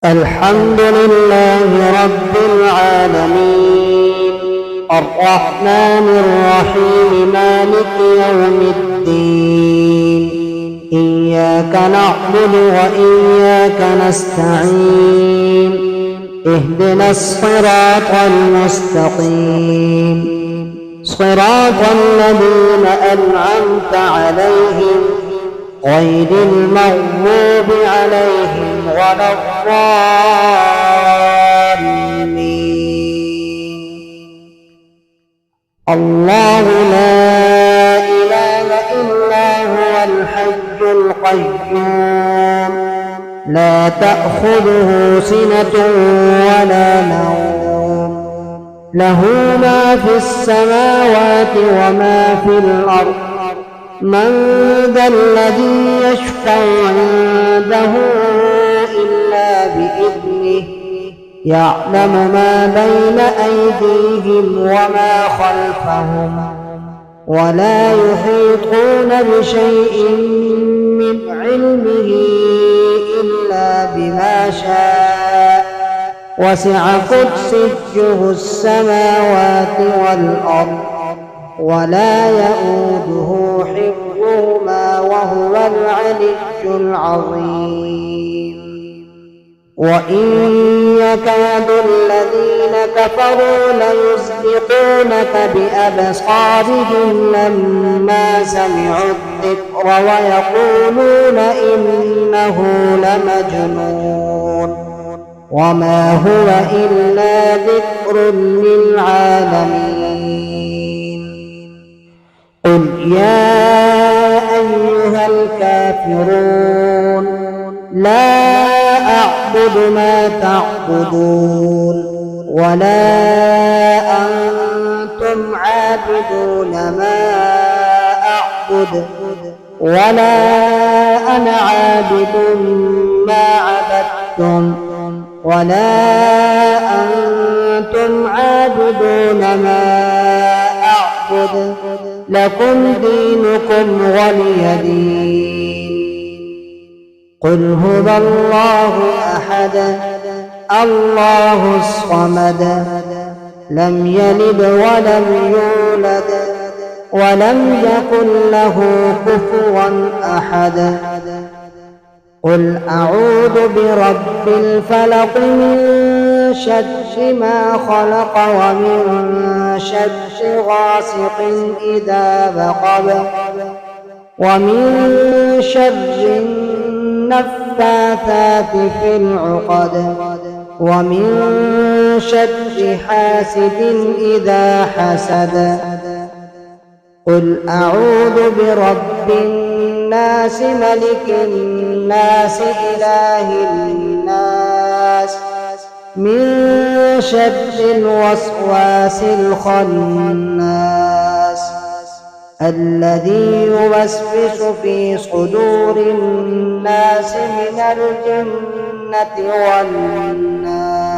الحمد لله رب العالمين الرحمن الرحيم مالك يوم الدين إياك نعبد وإياك نستعين اهدنا الصراط المستقيم صراط الذين أنعمت عليهم غير المغضوب عليهم ولا الضالين. الله لا إله إلا هو الحي القيوم لا تأخذه سنة ولا نوم له ما في السماوات وما في الأرض من ذا الذي يشفع عنده إلا بإذنه يعلم ما بين أيديهم وما خلفهم ولا يحيطون بشيء من علمه إلا بما شاء وسع كرسيه السماوات والأرض ولا يؤوده حفظهما وهو العلي العظيم. وإن يكاد الذين كفروا ليزلقونك بأبصارهم لما سمعوا الذكر ويقولون إنه لمجنون وما هو إلا ذكر للعالمين. قل يا أيها الكافرون لا أعبد ما تعبدون ولا أنتم عابدون ما أعبد ولا أنا عابد ما عبدتم ولا أنتم عابدون ما أعبد لكم دينكم ولي دين. قل هو الله أحد الله الصمد لم يلد ولم يولد ولم يكن له كفوا أحد. قل أعوذ برب الفلق من شر ما خلق ومن شر غاسق إذا وقب ومن شر النفاثات في العقد ومن شر حاسد إذا حسد. قل أعوذ برب الناس ملك الناس إله الناس من شر الوسواس الخناس الذي يوسوس في صدور الناس من الجنة والناس.